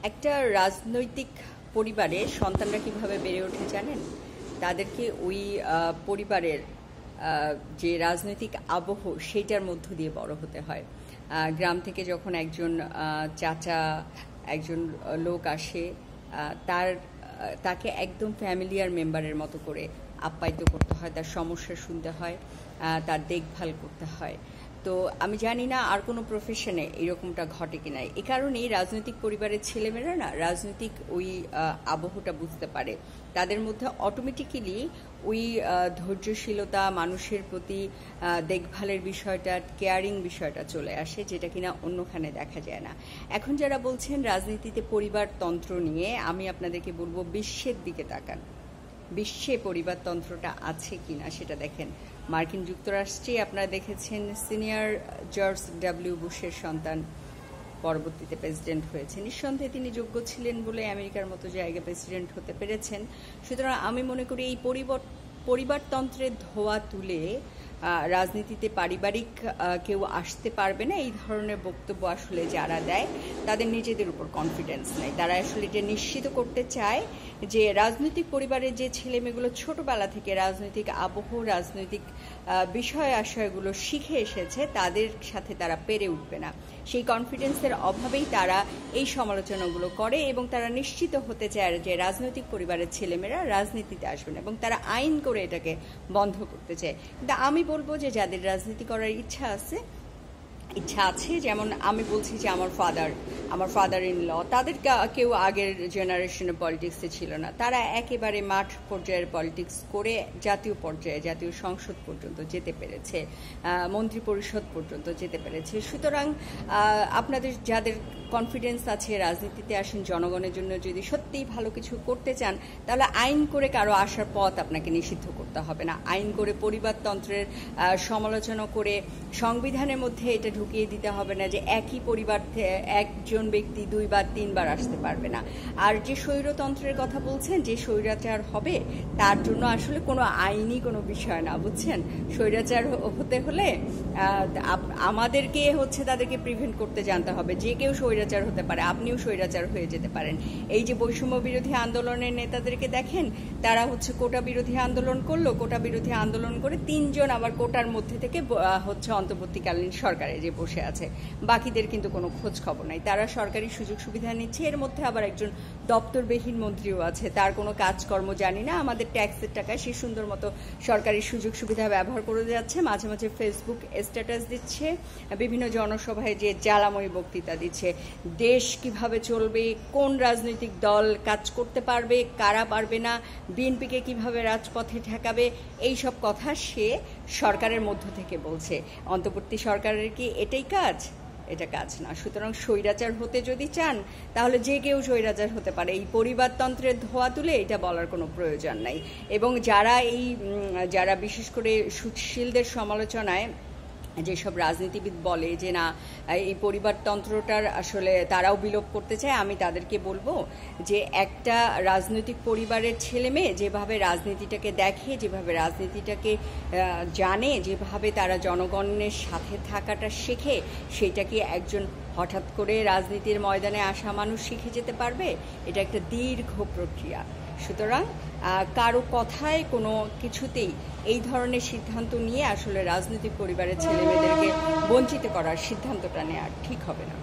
একটা রাজনৈতিক পরিবারে সন্তানরা কিভাবে বেড়ে ওঠে জানেন? তাদেরকে ওই পরিবারের যে রাজনৈতিক আবহ সেইটার মধ্য দিয়ে বড় হতে হয়। গ্রাম থেকে যখন একজন চাচা একজন লোক আসে, তাকে একদম ফ্যামিলিয়ার মেম্বারের মতো করে আপ্যায়িত করতে হয়, তার সমস্যা শুনতে হয়, তার দেখভাল করতে হয়। তো আমি জানি না আর কোনো প্রফেশনে এরকমটা ঘটে কিনা। এ কারণেই রাজনৈতিক পরিবারের ছেলেমেয়েরা না রাজনৈতিক ওই আবহটা বুঝতে পারে। তাদের মধ্যে অটোমেটিক্যালি ওই ধৈর্যশীলতা, মানুষের প্রতি দেখভালের বিষয়টা, কেয়ারিং বিষয়টা চলে আসে, যেটা কিনা অন্যখানে দেখা যায় না। এখন যারা বলছেন রাজনীতিতে পরিবারতন্ত্র নিয়ে, আমি আপনাদেরকে বলবো বিশ্বের দিকে তাকান। বিশ্বে পরিবারতন্ত্রটা আছে কিনা সেটা দেখেন। মার্কিন যুক্তরাষ্ট্রে আপনারা দেখেছেন সিনিয়র জর্জ ডব্লিউ বুশের সন্তান পরবর্তীতে প্রেসিডেন্ট হয়েছে। নিঃসন্দেহে তিনি যোগ্য ছিলেন বলে আমেরিকার মতো জায়গায় প্রেসিডেন্ট হতে পেরেছেন। সুতরাং আমি মনে করি এই পরিবারতন্ত্রের ধোয়া তুলে রাজনীতিতে পারিবারিক কেউ আসতে পারবে না, এই ধরনের বক্তব্য আসলে যারা দেয় তাদের নিজেদের উপর কনফিডেন্স নেই। তারা আসলে এটা নিশ্চিত করতে চায় যে রাজনৈতিক পরিবারের যে ছেলেমেয়েগুলো ছোটবেলা থেকে রাজনৈতিক আবহ, রাজনৈতিক বিষয় আশয়গুলো শিখে এসেছে, তাদের সাথে তারা পেরে উঠবে না। সেই কনফিডেন্সের অভাবেই তারা এই সমালোচনাগুলো করে এবং তারা নিশ্চিত হতে চায় যে রাজনৈতিক পরিবারের ছেলেমেয়েরা রাজনীতিতে আসবে না, এবং তারা আইন করে এটাকে বন্ধ করতে চায়। কিন্তু আমি বলবো যে যাদের রাজনীতি করার ইচ্ছা আছে, যেমন আমি বলছি যে আমার ফাদার ইন ল, তাদের কেউ আগের জেনারেশনে পলিটিক্সে ছিল না। তারা একেবারে মাঠ পর্যায়ের পলিটিক্স করে জাতীয় পর্যায়ে, জাতীয় সংসদ পর্যন্ত যেতে পেরেছে, মন্ত্রী পরিষদ পর্যন্ত যেতে পেরেছে। সুতরাং আপনাদের যাদের কনফিডেন্স আছে রাজনীতিতে আসেন, জনগণের জন্য যদি সত্যিই ভালো কিছু করতে চান, তাহলে আইন করে কারো আসার পথ আপনাকে নিষিদ্ধ করতে হবে না। আইন করে পরিবারতন্ত্রের সমালোচনা করে সংবিধানের মধ্যে এটা ঢুকিয়ে দিতে হবে না যে একই পরিবার একজন ব্যক্তি 2 বা 3 বার আসতে পারবে না। আর যে স্বৈরতন্ত্রের কথা বলছেন, যে স্বৈরাচার হবে, তার জন্য আসলে কোনো আইনি কোনো বিষয় না, বুঝছেন? স্বৈরাচার হতে হলে আমাদেরকে তাদেরকে প্রিভেন্ট করতে জানতে হবে। যে কেউ স্বৈরাচার হতে পারে, আপনিও স্বৈরাচার হয়ে যেতে পারেন। এই যে বৈষম্য বিরোধী আন্দোলনের নেতাদেরকে দেখেন, তারা কোটা বিরোধী আন্দোলন করলো, কোটা বিরোধী আন্দোলন করে 3 জন আবার কোটার মধ্যে থেকে অন্তর্বর্তীকালীন সরকারে যে বসে আছে, বাকিদের কিন্তু কোনো খোঁজ খবর নাই। তারা সরকারি সুযোগ সুবিধা নিচ্ছে। এর মধ্যে আবার একজন দপ্তরবিহীন মন্ত্রীও আছে, তার কোনো কাজকর্ম জানি না, আমাদের ট্যাক্সের টাকায় সে সুন্দর মতো সরকারি সুযোগ সুবিধা ব্যবহার করে যাচ্ছে, মাঝে মাঝে ফেসবুক স্ট্যাটাস দিচ্ছে, বিভিন্ন জনসভায় যে জ্বালাময়ী বক্তৃতা দিচ্ছে। দেশ কিভাবে চলবে, কোন রাজনৈতিক দল কাজ করতে পারবে, কারা পারবে না, বিএনপিকে কিভাবে রাজপথে ঠেকাবে, এই সব কথা সে সরকারের মধ্য থেকে বলছে। অন্তর্বর্তী সরকারের কি এটাই কাজ? এটা কাজ না। সুতরাং স্বৈরাচার হতে যদি চান, তাহলে যে কেউ স্বৈরাচার হতে পারে। এই পরিবারতন্ত্রের ধোয়া তুলে এটা বলার কোনো প্রয়োজন নাই। এবং যারা বিশেষ করে সুশীলদের সমালোচনায় যেসব রাজনীতিবিদ বলে যে না, এই পরিবারতন্ত্রটার আসলে তারাও বিলোপ করতে চায়, আমি তাদেরকে বলবো যে একটা রাজনৈতিক পরিবারের ছেলে মেয়ে যেভাবে রাজনীতিটাকে দেখে, যেভাবে রাজনীতিটাকে জানে, যেভাবে তারা জনগণের সাথে থাকাটা শেখে, সেটা কি একজন হঠাৎ করে রাজনীতির ময়দানে আসা মানুষ শিখে যেতে পারবে? এটা একটা দীর্ঘ প্রক্রিয়া। সুতরাং কারো কথায় কোনো কিছুতেই এই ধরনের সিদ্ধান্ত নিয়ে আসলে রাজনৈতিক পরিবারের ছেলেমেয়েদেরকে বঞ্চিত করার সিদ্ধান্তটা নেওয়া ঠিক হবে না।